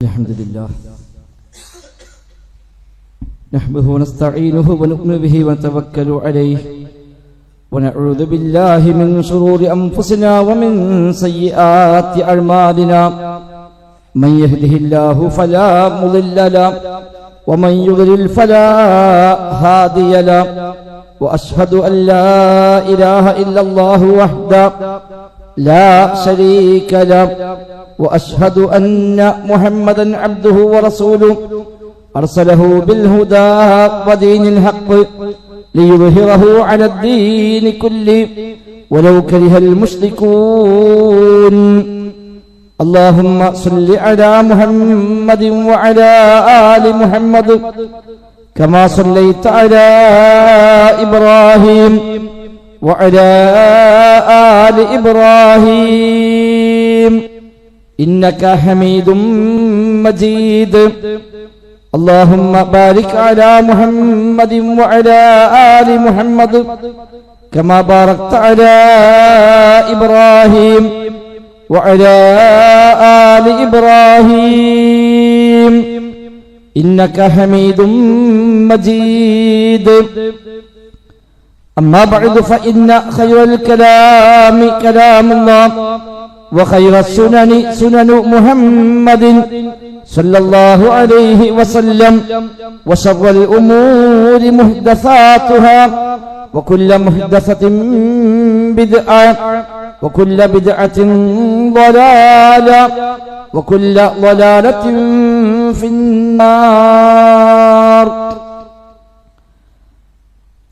الحمد لله نحمده ونستعينه ونؤمن به ونتوكل عليه ونعوذ بالله من شرور أنفسنا ومن سيئات أعمالنا من يهده الله فلا مضل له ومن يضلل فلا هادي له وأشهد أن لا إله إلا الله وحده لا شريك له وأشهد أن محمدا عبده ورسوله أرسله بالهدى ودين الحق ليظهره على الدين كله ولو كره المشركون اللهم صل على محمد وعلى آل محمد كما صليت على إبراهيم وعلى آل إبراهيم إنك حميد مجيد اللهم بارك على محمد وعلى آل محمد كما باركت على إبراهيم وعلى آل إبراهيم إنك حميد مجيد أما بعد فإن خير الكلام كلام الله وخير السنن سنن محمد صلى الله عليه وسلم وشر الأمور محدثاتها وكل محدثة بدعة وكل بدعة ضلالة وكل ضلالة في النار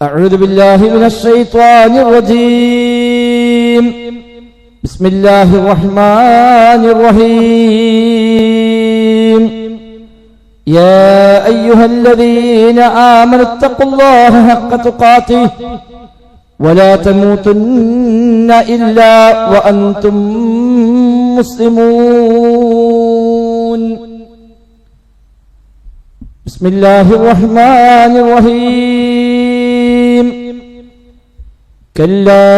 أعوذ بالله من الشيطان الرجيم بسم الله الرحمن الرحيم يا أيها الذين آمنوا اتقوا الله حق تقاته ولا تموتن إلا وأنتم مسلمون بسم الله الرحمن الرحيم كلا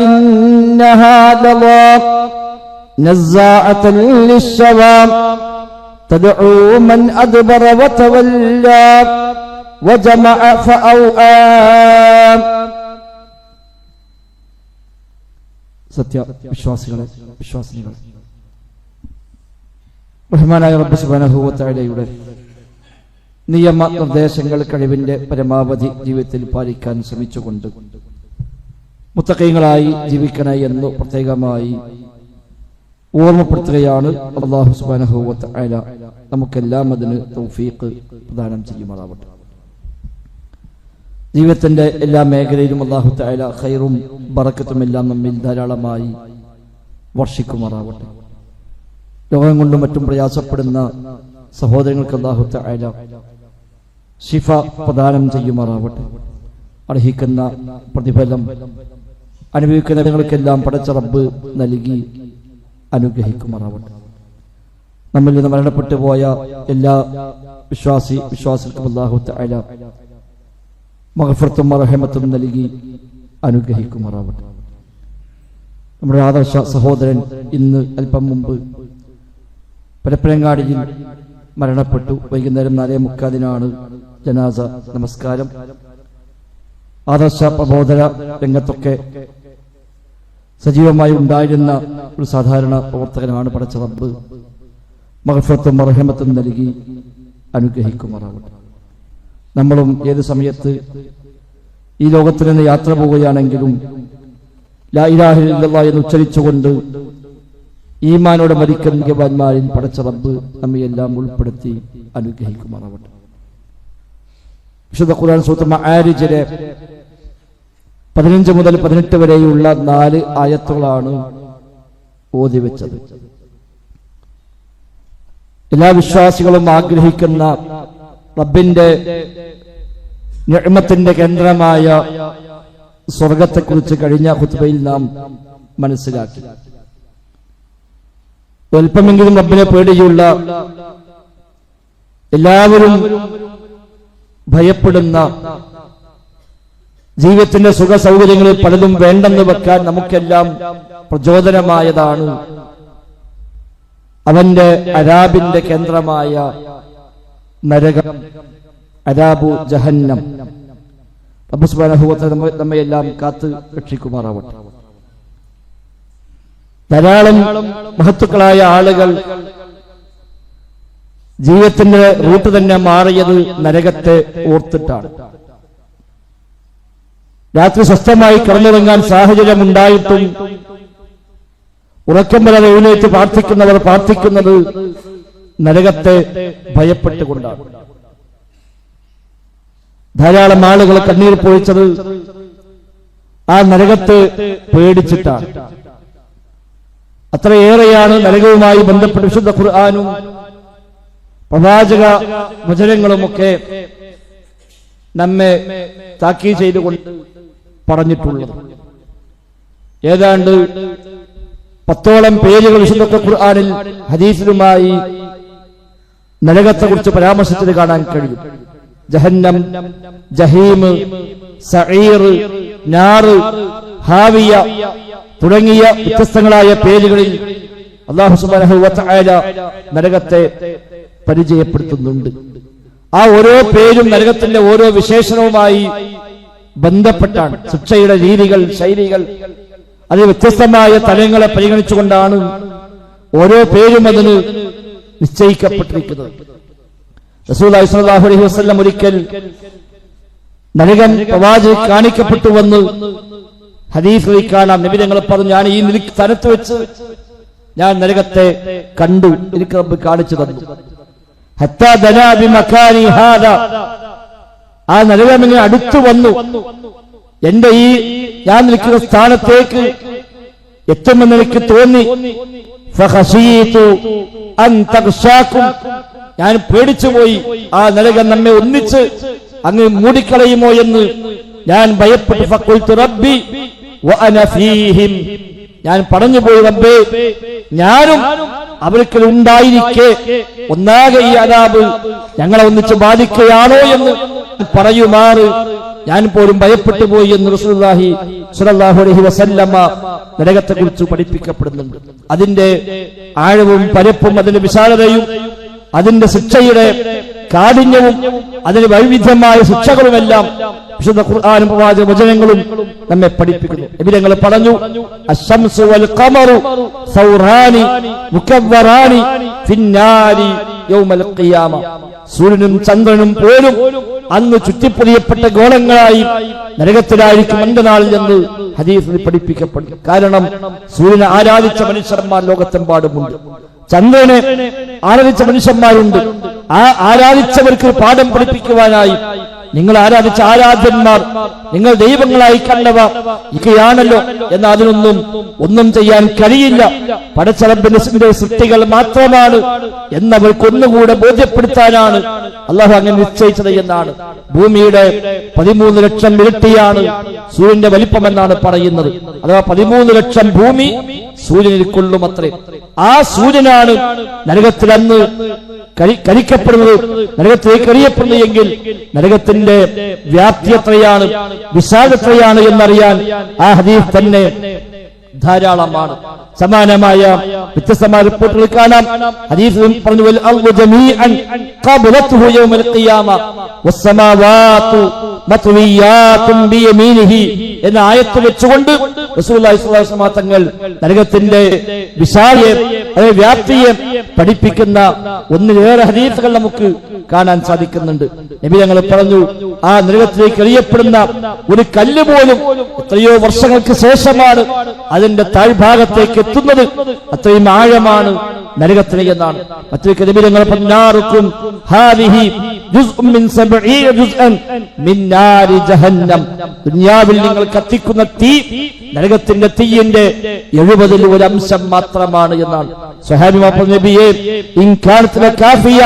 إنها لظى نزاعة للشوى تدعو من أدبر وتولى وجمع فأوعى സത്യ വിശ്വാസികളെ വിശ്വാസിനികളെ റഹ്മാനായ റബ്ബ് സുബ്ഹാനഹു വ തആലയുടെ നിയമ നിർദ്ദേശങ്ങൾ കഴിവിന്റെ പരമാവധി ജീവിതത്തിൽ പാലിക്കാൻ ശ്രമിച്ചുകൊണ്ട് മുത്തഖീങ്ങളായി ജീവിക്കണേ എന്ന് പ്രത്യേകമായി ഓർമ്മപ്പെടുത്തുകയാണ്. അല്ലാഹു സുബ്ഹാനഹു വ തആല നമുക്കെല്ലാം അതിന് തൗഫീഖ് പ്രദാനം ചെയ്യുമാറാവട്ടെ. ജീവിതത്തിന്റെ എല്ലാ മേഖലയിലും അല്ലാഹു തആല ഖൈറും ബറക്കത്തും എല്ലാം നമ്മിൽ ധാരാളമായി വർഷിക്കുമാറാവട്ടെ. രോഗം കൊണ്ടും മറ്റും പ്രയാസപ്പെടുന്ന സഹോദരങ്ങൾക്ക് അല്ലാഹു തആല ശിഫ പ്രദാനം ചെയ്യുമാറാവട്ടെ. അർഹിക്കുന്ന പ്രതിഫലം അനുഭവിക്കുന്നവർക്കെല്ലാം പടച്ച റബ്ബ് നൽകി അനുഗ്രഹിക്കുമാറാവട്ടെ. നമ്മിൽ നിന്ന് മരണപ്പെട്ടു പോയ എല്ലാ വിശ്വാസികൾക്കും അല്ലാഹു തആല മഗ്ഫിറത്തും റഹ്മത്തും നൽകി അനുഗ്രഹിക്കുമാറാവട്ടെ. നമ്മുടെ ആദർശ സഹോദരൻ ഇന്ന് അല്പം മുമ്പ് പരപ്പനങ്ങാടിയിൽ മരണപ്പെട്ടു. വൈകുന്നേരം 4:45 ജനാസ നമസ്കാരം. ആദർശ പ്രബോധന രംഗത്തൊക്കെ സജീവമായി ഉണ്ടായിരുന്ന ഒരു സാധാരണ പ്രവർത്തകനാണ്. പടച്ച റബ്ബ് മഗ്ഫിറത്തും റഹ്മത്തും നൽകി അനുഗ്രഹിക്കുമാറാവട്ടെ. നമ്മളും ഏത് സമയത്ത് ഈ ലോകത്തിൽ നിന്ന് യാത്ര പോവുകയാണെങ്കിലും ലാ ഇലാഹ ഇല്ലല്ലാഹ് എന്ന് ഉച്ചരിച്ചുകൊണ്ട് ഈമാനോടെ മരിക്കുന്ന ഭാഗ്യവാന്മാരിൽ പടച്ച റബ്ബ് നമ്മയെല്ലാം ഉൾപ്പെടുത്തി അനുഗ്രഹിക്കുമാറാവട്ടെ. വിശുദ്ധ ഖുർആൻ സൂറത്ത് മആരിജിലെ 15 മുതൽ 18 വരെയുള്ള 4 ആയത്തുകളാണ് ഓതി വെച്ചത്. എല്ലാ വിശ്വാസികളും ആഗ്രഹിക്കുന്ന റബ്ബിന്റെ നിഅമത്തിന്റെ കേന്ദ്രമായ സ്വർഗത്തെക്കുറിച്ച് കഴിഞ്ഞ ഖുത്ബയിൽ നാം മനസ്സിലാക്കി. അല്പമെങ്കിലും റബ്ബിനെ പേടിയുള്ള എല്ലാവരും ഭയപ്പെടുന്ന ജീവിതത്തിന്റെ സുഖ സൗകര്യങ്ങളിൽ പലതും വേണ്ടെന്ന് വെക്കാൻ നമുക്കെല്ലാം പ്രചോദനമായതാണ് അവന്റെ അരാബിന്റെ കേന്ദ്രമായ നരകം, അരാബു ജഹന്നം. റബ്ബ് സുബ്ഹാനഹു വ തആല നമ്മയെല്ലാം കാത്ത് രക്ഷിക്കുമാറാവട്ടെ. ധാരാളം മഹത്തുക്കളായ ആളുകൾ ജീവിതത്തിന്റെ റൂട്ട് തന്നെ മാറിയത് നരകത്തെ ഓർത്തിട്ടാണ്. രാത്രി സ്വസ്ഥമായി കിടന്നുറങ്ങാൻ സാഹചര്യം ഉണ്ടായിട്ടും ഉറക്കം വരാതെ എഴുന്നേറ്റ് പ്രാർത്ഥിക്കുന്നവർ പ്രാർത്ഥിക്കുന്നത് നരകത്തെ ഭയപ്പെട്ടുകൊണ്ടാണ്. ധാരാളം ആളുകൾ കണ്ണീർ പൊഴിച്ചത് ആ നരകത്തെ പേടിച്ചിട്ടാണ്. അത്രയേറെയാണ് നരകവുമായി ബന്ധപ്പെട്ട് വിശുദ്ധ ഖുർആനും പ്രവാചക വചനങ്ങളുമൊക്കെ നമ്മെ താക്കീത് ചെയ്തുകൊണ്ട് പറഞ്ഞിട്ടുള്ളത്. ഏതാണ്ട് 10ഓളം പേരുകൾ വിശുദ്ധ ഖുർആനിൽ ഹദീസിലുമായി നരകത്തെക്കുറിച്ച് പരാമർശിച്ചത് കാണാൻ കഴിയും. ജഹന്നം, ജഹീം, സഈർ, നാർ, ഹാവിയ തുടങ്ങിയ വ്യത്യസ്തങ്ങളായ പേരുകളിൽ അല്ലാഹു സുബ്ഹാനഹു വ തആല നരകത്തെ പരിചയപ്പെടുത്തുന്നുണ്ട്. ആ ഓരോ പേരും നരകത്തിന്റെ ഓരോ വിശേഷണവുമായി ബന്ധപ്പെട്ടാണ്. ശിക്ഷയുടെ രീതികൾ, ശൈലികൾ, അത് വ്യത്യസ്തമായ തലങ്ങളെ പരിഗണിച്ചുകൊണ്ടാണ് ഓരോ പേരും അതിന് നിശ്ചയിക്കപ്പെട്ടിരിക്കുന്നത്. റസൂലുള്ളാഹി സ്വല്ലല്ലാഹു അലൈഹി വസല്ലം ഒരിക്കൽ നരകം പ്രവാചകൻ കാണിക്കപ്പെട്ടുവെന്ന് ഹദീസിൽ കാണാം. നബി തങ്ങൾ പറഞ്ഞു, ഞാൻ ഈ സ്ഥലത്ത് വെച്ച് ഞാൻ നരകത്തെ കണ്ടു, എനിക്ക് റബ്ബ് കാണിച്ചു തന്നു. ഹത്താ ദനാ ബിമകാനി ഹാദാ, ആ നരകം ഇങ്ങനെ അടുത്തു വന്നു എന്റെ ഈ ഞാൻ നിൽക്കുന്ന സ്ഥാനത്തേക്ക് എത്തുമെന്ന് എനിക്ക് തോന്നി. ഫഖശീതു അൻ തഗ്ശാകും, ഞാൻ പേടിച്ചുപോയി, ആ നരകം നമ്മെ ഒന്നിച്ച് അങ്ങ് മൂടിക്കളയുമോ എന്ന് ഞാൻ ഭയപ്പെട്ടു. ഫഖുൽതു റബ്ബി വഅന ഫീഹിം, ഞാൻ പറഞ്ഞുപോയി, റബ്ബേ ഞാനും അവർക്കിൽ ഉണ്ടായിരിക്കെ ഒന്നാകെ ഈ അദാബ് ഞങ്ങളെ ഒന്നിച്ച് ബാധിക്കുകയാണോ എന്ന് പറയുമാറ് ഞാൻ പോലും ഭയപ്പെട്ടു പോയി എന്ന് റസൂലുള്ളാഹി സ്വല്ലല്ലാഹു അലൈഹി വസല്ലമ നരകത്തെക്കുറിച്ച് പഠിപ്പിക്കപ്പെടുന്നുണ്ട്. അതിന്റെ ആഴവും പരപ്പും അതിന്റെ വിശാലതയും അതിന്റെ ശിക്ഷയുടെ കാഠിന്യവും അതിന് വൈവിധ്യമായ ശിക്ഷകളുമെല്ലാം വിശുദ്ധ ഖുർആനും പ്രവാചക വചനങ്ങളും നമ്മെ പഠിപ്പിക്കുന്നു. നബി തങ്ങൾ പറഞ്ഞു, അശ്ശംസു വൽ ഖമറു സൗറാനി മുകവ്വറാനി ഫിന്നാരി യൗമൽ ഖിയാമ, സൂര്യനും ചന്ദ്രനും പോലും അന്ന് ചുറ്റിപ്പൊതിയപ്പെട്ട ഗോളങ്ങളായി നരകത്തിലായിരിക്കും അന്ത്യനാളിൽ എന്ന് ഹദീസിൽ പഠിപ്പിക്കപ്പെടുന്നു. കാരണം സൂര്യനെ ആരാധിച്ച മനുഷ്യന്മാർ ലോകത്തെമ്പാടുമുണ്ട്, ചന്ദ്രനെ ആരാധിച്ച മനുഷ്യന്മാരുണ്ട്. ആ ആരാധിച്ചവർക്ക് പാഠം പഠിപ്പിക്കുവാനായി നിങ്ങൾ ആരാധിച്ച ആരാധ്യന്മാർ, നിങ്ങൾ ദൈവങ്ങളായി കണ്ടവ ഇക്കയാണല്ലോ എന്ന് ഒന്നും ചെയ്യാൻ കഴിയില്ല, പടച്ചറബിന്റെ സൃഷ്ടികൾ മാത്രമാണ് എന്നവർക്ക് ഒന്നുകൂടെ ബോധ്യപ്പെടുത്താനാണ് അള്ളാഹു അങ്ങനെ നിശ്ചയിച്ചത് എന്നാണ്. ഭൂമിയുടെ 13 ലക്ഷം ഇരട്ടിയാണ് സൂര്യന്റെ വലിപ്പമെന്നാണ് പറയുന്നത്. അഥവാ 13 ലക്ഷം ഭൂമി സൂര്യനിൽ കൊള്ളുമത്രേ. ആ സൂര്യനാണ് നരകത്തിൽ അന്ന് കരിക്കപ്പെടുന്നത്, നരകത്തിലേക്ക് എറിയപ്പെടുന്നത് എങ്കിൽ നരകത്തിന്റെ വ്യാപ്തി എത്രയാണ്, വിശാലത എത്രയാണ് എന്നറിയാൻ ആ ഹദീസ് തന്നെ ധാരാളമാണ്. സമാനമായ വ്യത്യസ്തമായ റിപ്പോർട്ടുകൾ കാണാം. ഹദീസിൽ പറഞ്ഞു, വൽ അർളു ജമീഅൻ ഖബലതുഹു യൗമൽ ഖിയാമ വസ്സമാവാതു മത്വിയാതുൻ ബിയമീനിഹി എന്ന ആയത്ത് വെച്ചുകൊണ്ട് റസൂലുള്ളാഹി സ്വല്ലല്ലാഹു അലൈഹി വസല്ലം തങ്ങൾ നരകത്തിന്റെ വിശാലതയെ വ്യാപ്തിയെ പഠിപ്പിക്കുന്ന ഒന്നിലേറെ ഹദീസുകൾ നമുക്ക് കാണാൻ സാധിക്കുന്നുണ്ട്. നബി തങ്ങൾ പറഞ്ഞു, ആ നരകത്തിലേക്ക് എറിയപ്പെടുന്ന ഒരു കല്ല് പോലും എത്രയോ വർഷങ്ങൾക്ക് ശേഷമാണ് അതിന്റെ താഴ്ഭാഗത്തേക്ക് എത്തുന്നത്, അത്രയും ആഴമാണ് നരകത്തിന് എന്നാണ്. മറ്റൊരു നബി തങ്ങൾ പറഞ്ഞാർക്കും ഹാദിഹി ജുസ്ഉം മിൻ 70 ജുസ്അൻ മിൻ നാരി ജഹന്നം, ദുനിയാവിൽ നിങ്ങൾ കത്തിക്കുന്ന തീ നരകത്തിന്റെ തീയിന്റെ 70 ഒരു അംശം മാത്രമാണ് എന്നാണ്. സ്വഹാബിമാർ പറഞ്ഞു, നബിയേ ഇൻ കാനത് ലകാഫിയ,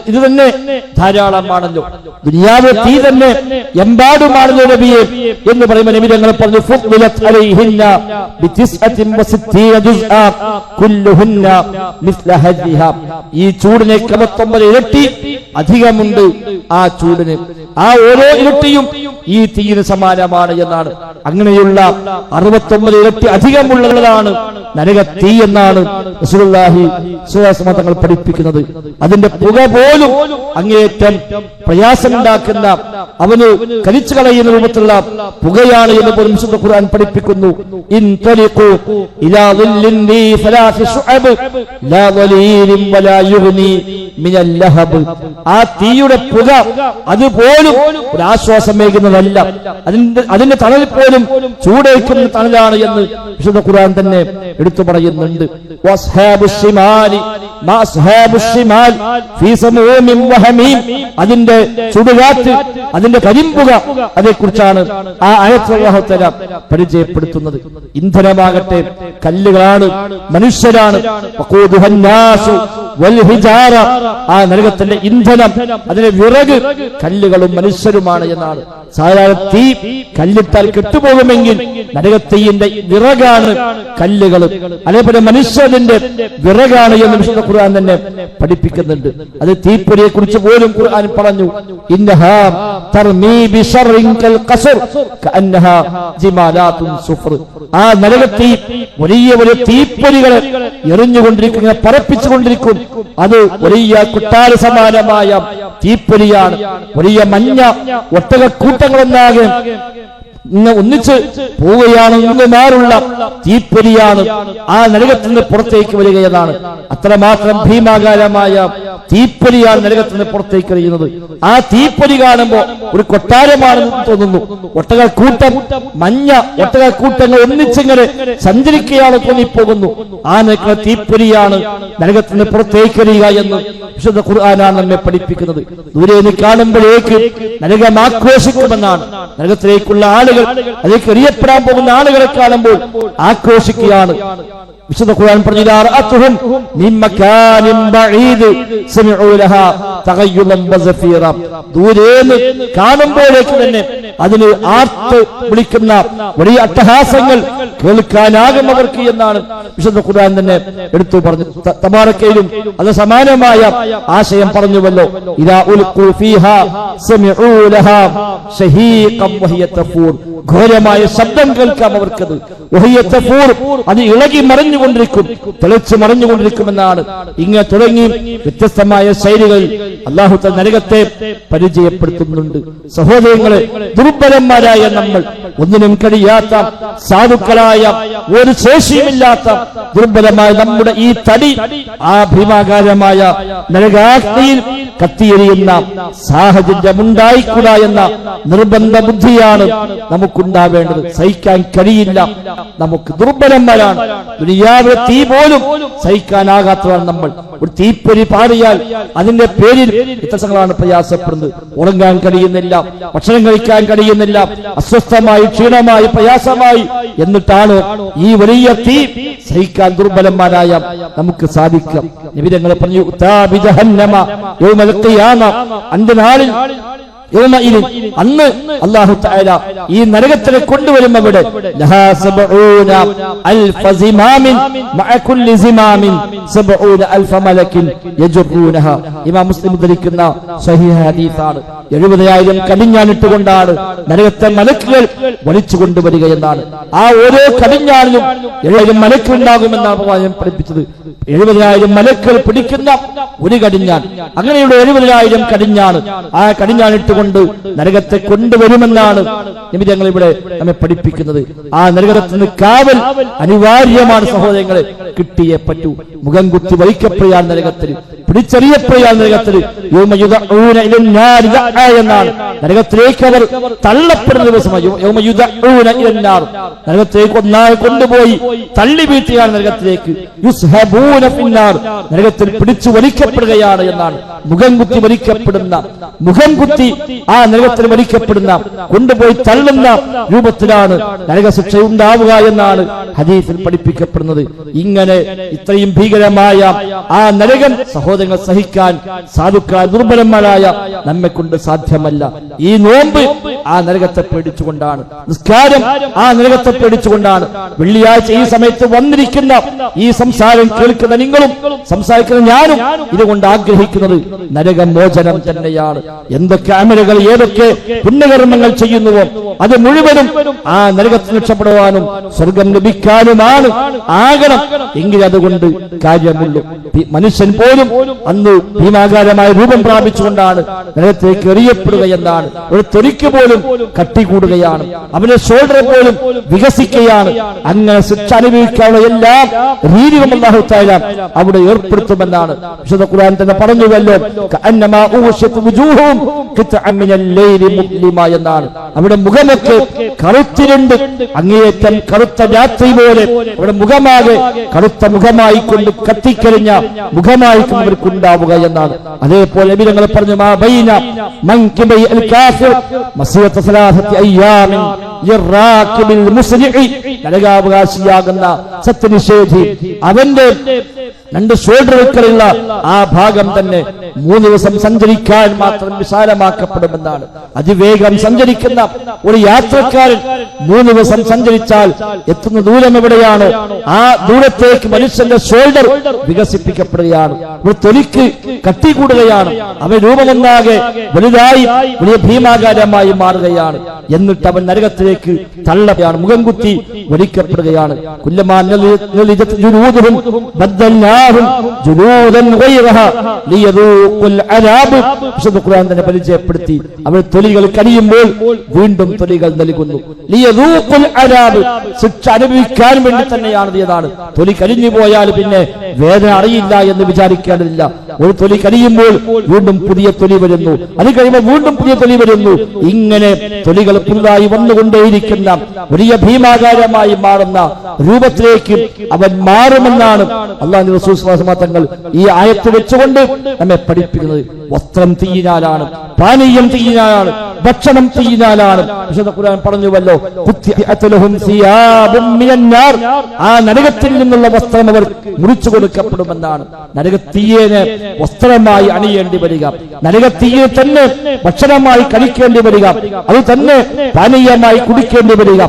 ഇത് തന്നെ ധാരാളമാണല്ലോ, ദുനിയാവിലെ തീ തന്നെ എമ്പാടുമാണല്ലോ നബിയേ എന്ന് പറയുമ്പോൾ നബി തങ്ങൾ പറഞ്ഞു, ഫുദ്ദിലത് അലൈഹിന്ന ബി69 ജുസ്ആ കുല്ലുഹുന്ന മിസ്ല ഹജ്ജിഹ, ഈ ചൂടിനെ 69 ഇരട്ടി അധികമുണ്ട് ആ ചൂടിന്. ആ ഓരോ ഇരട്ടിയും ഈ തീയിന് സമാനമാണ് എന്നാണ്. അങ്ങനെയുള്ള 69 ഇരട്ടി അധികമുള്ളതാണ് നരക തീ എന്നാണ് റസൂലുള്ളാഹി സ്വല്ലല്ലാഹു അലൈഹി വസല്ലം തങ്ങൾ പഠിപ്പിക്കുന്നത്. അതിന്റെ പുക പോലും അങ്ങേയറ്റം പ്രയാസമുണ്ടാക്കുന്ന, അവന് കരിച്ചു കളയുന്ന രൂപത്തിലുള്ള പുകയാണ് എന്ന് പോലും വിശുദ്ധ ഖുർആൻ പഠിപ്പിക്കുന്നു. ഇൻതലിഖു ഇലാ ളില്ലിൻ ലീ സലാസ ശുഅബ് ലാ വളീലിൻ വലാ യുഗ്നി മിനൽ ലഹബ്. ആ തീയുടെ പുക അതുപോലും ഒരു ആശ്വാസമേകുന്നതല്ല, അതിന്റെ തണൽ പോലും ചൂടേക്കുന്ന തണലാണ് എന്ന് വിശുദ്ധ ഖുർആൻ തന്നെ എടുത്തു പറയുന്നുണ്ട്. അതിന്റെ ചുടുകാറ്റ്, അതിന്റെ കരിമ്പുക, അതേക്കുറിച്ചാണ് ആ ആയത്ത് പരിചയപ്പെടുത്തുന്നത്. ഇന്ധനമാകട്ടെ കല്ലുകളാണ്, മനുഷ്യരാണ്. ആ നരകത്തിന്റെ ഇന്ധനം, അതിന്റെ വിറക് കല്ലുകളും മനുഷ്യരുമാണ് എന്നാണ്. സാധാരണ തീ കല്ലിട്ടാൽ കെട്ടുപോകുമെങ്കിൽ നരകത്തീയിന്റെ വിറകാണ് കല്ലുകൾ, അതേപോലെ മനുഷ്യന്റെ വിറകാണ് എന്ന് വിശുദ്ധ ഖുർആൻ തന്നെ പഠിപ്പിക്കുന്നുണ്ട്. അത് തീപ്പൊരിയെ കുറിച്ച് പോലും ഖുർആൻ പറഞ്ഞു, ഇന്നഹാ തർമീ ബിശർറിൻ കൽ ഖസ്ർ കഅന്നഹാ ജിമാലാത്തുൻ സുഫർ. ആ നരകത്തീ വലിയ വലിയ തീപ്പൊരികളെ എറിഞ്ഞുകൊണ്ടിരിക്കുന്ന, പറപ്പിച്ചുകൊണ്ടിരിക്കും. അത് വലിയ കൊട്ടാര സമാനമായ തീപ്പൊരിയാണ്. വലിയ മഞ്ഞ ഒട്ടകക്കൂട്ടങ്ങളൊന്നാകെ ഒന്നിച്ച് പോവുകയാണ്, മാറുള്ള തീപ്പൊരിയാണ് ആ നരകത്തിൽ നിന്ന് പുറത്തേക്ക് വരികയെന്നാണ്. അത്രമാത്രം ഭീമാകാരമായ തീപ്പൊരിയാണ് നരകത്തിൽ നിന്ന് പുറത്തേക്ക് എറിയുന്നത്. ആ തീപ്പൊരി കാണുമ്പോൾ ഒരു കൊട്ടാരമാണെന്ന് തോന്നുന്നു. ഒട്ടകക്കൂട്ടം, മഞ്ഞ ഒട്ടകക്കൂട്ടങ്ങൾ ഒന്നിച്ചിങ്ങനെ സഞ്ചരിക്കുകയാണ് തോന്നിപ്പോകുന്നു. ആ നിൽക്കുന്ന തീപ്പൊരിയാണ് നരകത്തിൽ നിന്ന് പുറത്തേക്ക് എറിയുക എന്ന് വിശുദ്ധ ഖുർആനാണ് നമ്മെ പഠിപ്പിക്കുന്നത്. ദൂരെ നിന്ന് കാണുമ്പോഴേക്ക് നരകം ആക്രോശിക്കുമെന്നാണ്. നരകത്തിലേക്കുള്ള ആളുകൾ, അതിലേക്ക് എറിയപ്പെടാൻ പോകുന്ന ആളുകളെ കാണുമ്പോൾ ആക്രോശിക്കുകയാണ്. വിശുദ്ധ ഖുർആൻ പറഞ്ഞു, ദൂരേന്ന് കാണുമ്പോഴേക്ക് തന്നെ അതിന് ആർത്ത് വിളിക്കുന്ന വലിയ അട്ടഹാസങ്ങൾ കേൾക്കാനാകും അവർക്ക് എന്നാണ് വിശുദ്ധ ഖുർആൻ തന്നെ എടുത്തു പറഞ്ഞു. തബാറക്കയിലും അത് സമാനമായ ആശയം പറഞ്ഞുവല്ലോ. ഇദാ ഉൽഖൂ ഫീഹാ സമിഉ ലഹാ ശഹീഖൻ വഹിയ തഫൂർ. ഘോരമായ ശബ്ദം കേൾക്കാം അവർക്കത്. വഹിയ തഫൂർ, അത് ഇളകി മറിഞ്ഞുകൊണ്ടിരിക്കും, തെളിച്ചു മറിഞ്ഞുകൊണ്ടിരിക്കുമെന്നാണ്. ഇങ്ങനെ തുടങ്ങി വ്യത്യസ്തമായ ശൈലികൾ അല്ലാഹു തആല നരകത്തെ പരിചയപ്പെടുത്തുന്നുണ്ട്. സഹോദരങ്ങളെ, ദുർബലന്മാരായ നമ്മൾ, ഒന്നിനും കഴിയാത്ത സാധുക്കളായ, ഒരു ശേഷിയുമില്ലാത്ത ദുർബലമായ നമ്മുടെ ഈ തടി ആ ഭീമാകാരമായ നരകാഗ്നിയിൽ കത്തിയെരിയുന്ന സാഹചര്യമുണ്ടായിക്കൂടാ എന്ന നിർബന്ധ ബുദ്ധിയാണ് നമുക്കുണ്ടാവേണ്ടത്. സഹിക്കാൻ കഴിയില്ല, നമുക്ക് ദുർബലന്മാരാണ്. ദുനിയാവിലെ തീ പോലും സഹിക്കാനാകാത്തതാണ് നമ്മൾ. ഒരു തീപ്പൊരി പാറിയാൽ അതിന്റെ പേരിൽ വ്യത്യസ്തങ്ങളാണ് പ്രയാസപ്പെടുന്നത്. ഉറങ്ങാൻ കഴിയുന്നില്ല, ഭക്ഷണം കഴിക്കാൻ കഴിയുന്നില്ല, അസ്വസ്ഥമായി, ക്ഷീണമായി, പ്രയാസമായി. എന്നിട്ടാണ് ഈ വലിയ തീ സഹിക്കാൻ ദുർബലന്മാരായ നമുക്ക് സാധിക്കുക. നബി തങ്ങൾ പറഞ്ഞു, അന്ത്യനാളിൽ അന്ന് അല്ലാഹു തആല ഈ നരകത്തിനെ കൊണ്ടുവരും. അവിടെ ഇമാം മുസ്ലിം ഉദ്ധരിക്കുന്ന സ്വഹീഹ് ഹദീസാണ്. 70,000 കടിഞ്ഞാണിട്ടുകൊണ്ടാണ് നരകത്തെ മലക്കുകൾ വലിച്ചു കൊണ്ടുവരിക എന്നാണ്. ആ ഓരോ കടിഞ്ഞാണിലും 70,000 മലക്കുണ്ടാകുമെന്നാണ് പ്രവാചകൻ പഠിപ്പിച്ചത്. 70,000 മലക്കുകൾ പിടിക്കുന്ന ഒരു കടിഞ്ഞാൺ, അങ്ങനെയുള്ള 70,000 കടിഞ്ഞാണ്. ആ കടിഞ്ഞാണിട്ട് കൊണ്ട് നരകത്തെ കൊണ്ടുവരുമെന്നാണ് നിമിതങ്ങൾ ഇവിടെ നമ്മെ പഠിപ്പിക്കുന്നത്. ആ നരകത്തിൽ നിന്ന് കാവൽ അനിവാര്യമാണ് സഹോദരങ്ങളെ, കിട്ടിയേ പറ്റൂ. മുഖം കുത്തി വലിക്കപ്പെടാൻ നരകത്തിൽ, പിടിച്ചെറിയപ്പെടാൻ നരകത്തിൽ, എന്നാണ് നരകത്തിലേക്ക് അവർ തള്ളപ്പെടുന്ന ദിവസമായി. നരകത്തിലേക്ക് ഒന്നായി കൊണ്ടുപോയി തള്ളി വീഴ്ത്തിയാണ് നരകത്തിലേക്ക്. നരകത്തിൽ പിടിച്ചു വലിക്കപ്പെടുകയാണ് എന്നാണ്. മുഖം കുത്തി വലിക്കപ്പെടുന്ന, മുഖം കുത്തി ആ നരകത്തിൽ വലിക്കപ്പെടുന്ന, കൊണ്ടുപോയി തള്ളുന്ന രൂപത്തിലാണ് നരകശിക്ഷ ഉണ്ടാവുക എന്നാണ് ഹദീസിൽ പഠിപ്പിക്കപ്പെടുന്നത്. ഇങ്ങനെ ഇത്രയും ഭീകരമായ ആ നരകം സഹോദരങ്ങൾ സഹിക്കാൻ സാധുക്കൾ ദുർബലന്മാരായ നമ്മെ കൊണ്ട് സാധ്യമല്ല. ഈ നോമ്പ് ആ നരകത്തെ പേടിച്ചുകൊണ്ടാണ്. നിസ്കാരം ആ നരകത്തെ പേടിച്ചുകൊണ്ടാണ്. വെള്ളിയാഴ്ച ഈ സമയത്ത് വന്നിരിക്കുന്ന ഈ സംസാരം കേൾക്കുന്ന നിങ്ങളും സംസാരിക്കുന്ന ഞാനും ഇതുകൊണ്ട് ആഗ്രഹിക്കുന്നത് നരകമോചനം തന്നെയാണ്. എന്തൊക്കെ അമലുകൾ ഏതൊക്കെ പുണ്യകർമ്മങ്ങൾ ചെയ്യുന്നുവോ അത് മുഴുവനും ആ നരകത്തിൽ രക്ഷപ്പെടുവാനും സ്വർഗം ലഭിക്കാനുമാണ് ആകണം. എങ്കിൽ അതുകൊണ്ട് കാര്യമുള്ളൂ. മനുഷ്യൻ പോലും അന്ന് ഭീമാകാരമായ രൂപം പ്രാപിച്ചുകൊണ്ടാണ് നരകത്തിലേക്ക് എറിയപ്പെടുകയെന്നാണ്. ഒരു തൊലിക്ക് പോലും കട്ടി കൂടുകയാണ്, അവന്റെ ഷോൾഡർ പോലും വികസിക്കുകയാണ്. അങ്ങനെ ശിക്ഷ അനുഭവിക്കാനുള്ള എല്ലാ രീതികളും അല്ലാഹു തആല അവിടെ ഏർപ്പെടുത്തുമെന്നാണ് വിശുദ്ധ ഖുർആൻ തന്നെ പറഞ്ഞുവല്ലോ. കഅന്നമാ ഊശിത് വുജൂഹും ഖിത്അൻ മിനൽ ലൈലി മുസ്ലിമ എന്നാണ്. അവിടെ മുഖമൊക്കെ കറുത്തിരുണ്ട്, അങ്ങേയറ്റം കറുത്ത രാത്രി പോലെ അവിടെ മുഖമാകെ കറുത്ത മുഖമായി കൊണ്ട് കത്തിക്കരിഞ്ഞ മുഖമായിരിക്കും അവർക്കുണ്ടാവുക എന്നാണ്. അതേപോലെ നബികൾ പറഞ്ഞു മാ ബൈന മൻകിബൈ അൽ കാഫിർ മസിയത സലാസത്തി അയ്യാമിൻ ലിറാകിബിൽ മുസ്ലിഹി. നരകാവകാശിയാകുന്ന സത്യനിഷേധി അവന്റെ രണ്ട് ഷോൾഡറുകളുള്ള ആ ഭാഗം തന്നെ 3 ദിവസം സഞ്ചരിക്കാൻ മാത്രം വിശാലമാക്കപ്പെടുമെന്നാണ്. അതിവേഗം സഞ്ചരിക്കുന്ന ഒരു യാത്രക്കാരൻ 3 ദിവസം സഞ്ചരിച്ചാൽ എത്തുന്ന ദൂരം എവിടെയാണോ ആ ദൂരത്തേക്ക് മനുഷ്യന്റെ ഷോൾഡർ വികസിപ്പിക്കപ്പെടുകയാണ്. ഒരു തൊലിക്ക് കട്ടി കൂടുകയാണ്, അവൻ രൂപമൊന്നാകെ വലുതായി വലിയ ഭീമാകാരമായി മാറുകയാണ്. എന്നിട്ട് അവൻ നരകത്തിലേക്ക് തള്ളപ്പെടുകയാണ്, മുഖം കുത്തി വരിക്കപ്പെടുകയാണ്. പരിചയപ്പെടുത്തി അവർ തൊലികൾ കഴിയുമ്പോൾ വീണ്ടും തൊലികൾ നൽകുന്നു. ശിക്ഷ അനുഭവിക്കാൻ വേണ്ടി തന്നെയാണ് ഇതാണ്. തൊലി കരിഞ്ഞു പോയാൽ പിന്നെ വേദന അറിയില്ല എന്ന് വിചാരിക്കേണ്ടതില്ല. ഒരു തൊലി കരിയുമ്പോൾ വീണ്ടും പുതിയ തൊലി വരുന്നു, അത് കഴിയുമ്പോൾ വീണ്ടും പുതിയ തൊലി വരുന്നു. ഇങ്ങനെ തൊലികൾ പുതുതായി വന്നുകൊണ്ടേയിരിക്കുന്ന വലിയ ഭീമാകാരമായി മാറുന്ന രൂപത്തിലേക്ക് അവൻ മാറുമെന്നാണ് അല്ലാഹു റസൂൽ സ്വല്ലല്ലാഹു അലൈഹി വസല്ലം തങ്ങൾ ഈ ആയത്ത് വെച്ചുകൊണ്ട് നമ്മെ പഠിപ്പിക്കുന്നത്. വസ്ത്രം തീയിനാലാണ്, പാനീയം തീയിനാലാണ്, ഭക്ഷണം തീയിനാലാണ്. വിശുദ്ധ ഖുർആൻ പറഞ്ഞുവല്ലോ ആ നരകത്തിൽ നിന്നുള്ള വസ്ത്രം അവർ മുറിച്ചു കൊടുക്കപ്പെടുമെന്നാണ്. നരകത്തീയനെ വസ്ത്രമായി അണിയേണ്ടി വരിക, നരകത്തീയെ തന്നെ ഭക്ഷണമായി കഴിക്കേണ്ടി വരിക, അത് തന്നെ പാനീയമായി കുടിക്കേണ്ടി വരിക.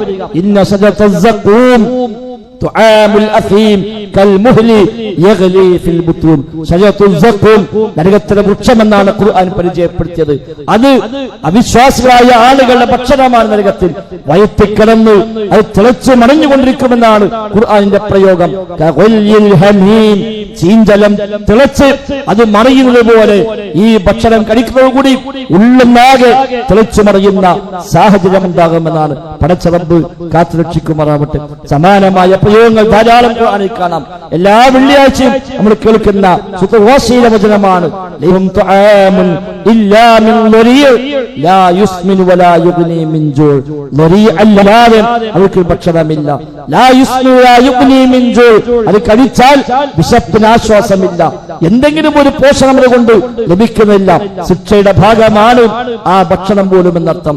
ഇന്ന സജതസ്സഖൂം തുആമുൽ അസീം കൽമുഹ്ലി യഗ്ലി ഫിൽ ബുത്തൂൻ. ശജറത്തുൽ സഖൂം നരകത്തിലെ വൃക്ഷമെന്നാണ് ഖുർആൻ പരിചയപ്പെടുത്തിയത്. അത് അവിശ്വാസികളായ ആളുകളുടെ ഭക്ഷണമാണ്. നരകത്തിൽ വയറ്റിൽ കിടന്ന് അത് തിളച്ചു മണഞ്ഞുകൊണ്ടിരിക്കുമെന്നാണ് ഖുർആനിന്റെ പ്രയോഗം. ചീഞ്ചലം തിളച്ച് അത് മറിയുന്നത് പോലെ ഈ ഭക്ഷണം കഴിക്കുന്നതോടുകൂടി ഉള്ളുന്നാകെ തിളച്ചു മറിയുന്ന സാഹചര്യം ഉണ്ടാകുമെന്നാണ്. പടച്ച റബ്ബ് കാത്തുരക്ഷിക്കുമാറാവട്ടെ. സമാനമായ പ്രയോഗങ്ങൾ ധാരാളം ഖുർആനിൽ കാണാം. എല്ലാ വെള്ളിയാഴ്ചയും നമ്മൾ കേൾക്കുന്ന സുഖവാസീല വചനമാണ് അല്ലാതെ അവർക്ക് ഭക്ഷണമില്ല. അത് കഴിച്ചാൽ വിശപ്പിന് ആശ്വാസമില്ല, എന്തെങ്കിലും ഒരു പോഷണം കൊണ്ട് ലഭിക്കുന്നില്ല. ശിക്ഷയുടെ ഭാഗമാണ് ആ ഭക്ഷണം പോലും എന്നർത്ഥം.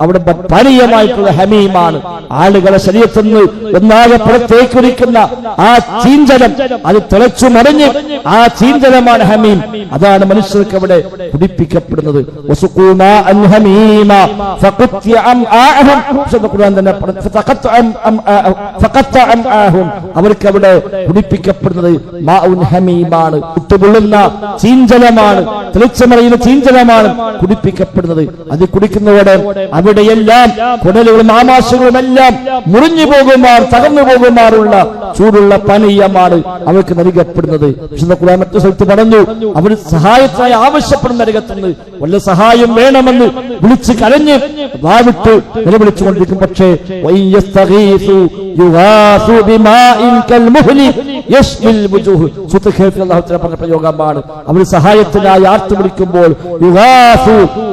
അവിടെ പാനീയമായിട്ടുള്ള ഹമീമാണ്. ആളുകളെ ശരീരത്തിൽ നിന്ന് ഒന്നാകെ പുറത്തേക്കൊരിക്കുന്ന ആ ചീഞ്ചലം, അത് തിളച്ചു മറിഞ്ഞ് ആ ചീഞ്ചലമാണ് ഹമീം. അതാണ് മനുഷ്യർക്ക് അവിടെ കുടിപ്പിക്കപ്പെടുന്നത്. അവർക്ക് അവിടെ കുടിപ്പിക്കപ്പെടുന്നത് ഹമീമാണ്, കുട്ടുപൊള്ളുന്ന ചീഞ്ചലമാണ്, തിളച്ചു മറിയുന്ന ചീഞ്ചലമാണ് കുടിപ്പിക്കപ്പെടുന്നത്. അത് കുടിക്കുന്നതോടെ അവിടെയെല്ലാം കുടലുകളും ആമാശകളും എല്ലാം മുറിഞ്ഞു പോകുമാർ തകർന്നു പോകുമാറുള്ള ചൂടുള്ള പാനീയമാണ് അവർക്ക് നൽകപ്പെടുന്നത്. വിശുദ്ധ ഖുർആൻ മറ്റു സ്ഥലത്ത് പറഞ്ഞു, അവർ സഹായത്തിനായി ആവശ്യപ്പെടുന്ന നരകത്തുനിന്ന് വല്ല സഹായം വേണമെന്ന് വിളിച്ച് കരഞ്ഞ് വാവിട്ട് നിലവിളിച്ചുകൊണ്ടിരിക്കും. പക്ഷേ പറഞ്ഞ പ്രയോഗമാണ്. അവർ സഹായത്തിനായി ആർത്തു വിളിക്കുമ്പോൾ